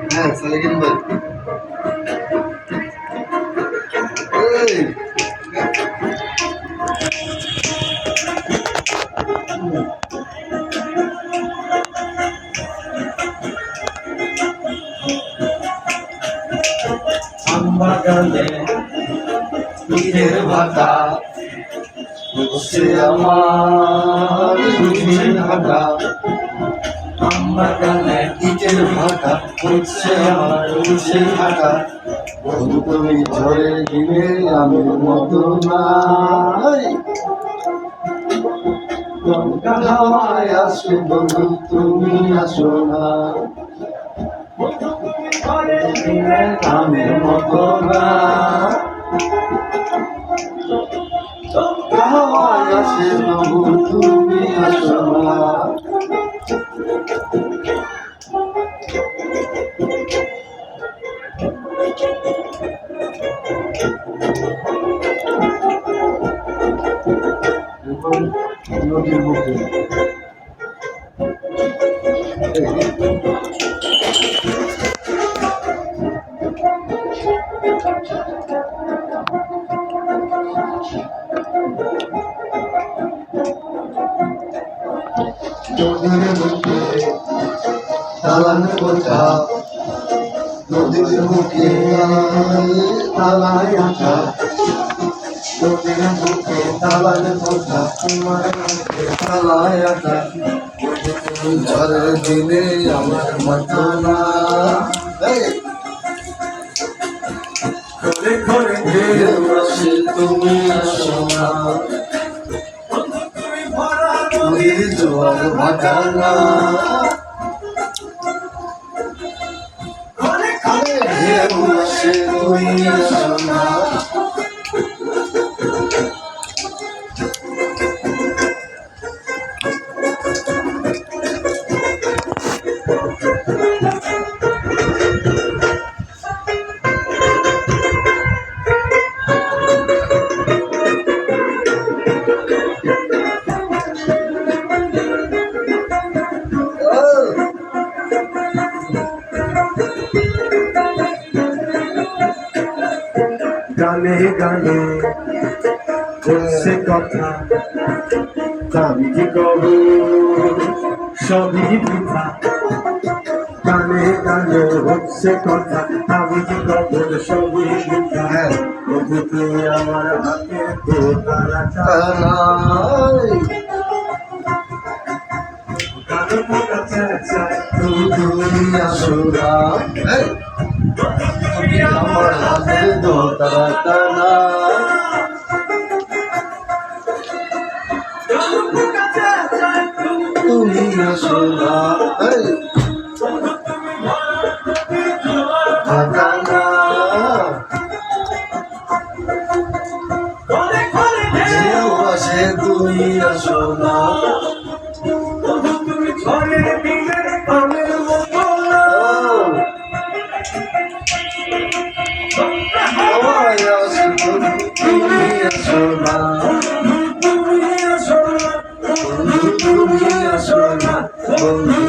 হ্যাঁ সালেকিন ভাই বাগানে পীরের ভাতা বসে আমার বুঝে হাঁটা বাগানে ইটের ভাটা হচ্ছে আমার বুঝে হাঁটা বন্ধু তুমি ঝড়ে দিলে আমি মতো নাই দমকা হাওয়ায় আসো বন্ধু তুমি আসো না আমি মতো না দমকা হাওয়ায় আসে বন্ধু তুমি আসো না নদীর বুকে নদীর বুকে দালান কোঠা নদীর বুকে দালান কোঠা নদীর বুকে দালান কোঠা তোমার মুখে দালান আটা ঝড়ের দিনে আমার মতো না করে করে বসে তুমি আসো না নদীর জোয়ার ভাটা না বসে তুমি আসো না গানে গানে হচ্ছে কথা আমি কি কব সবই বৃথা গানে গানে হচ্ছে কথা আমি কি কব সবই বৃথা বন্ধু তুমি আমার হাতে তো তারা কালো কাছে চাই তুমি আসো না আমার হাতে দোতারা টানা তুমি আসো না টানা যেও আসে তুমি আসো না তুমি আসো না তুমি আসো না বন্ধু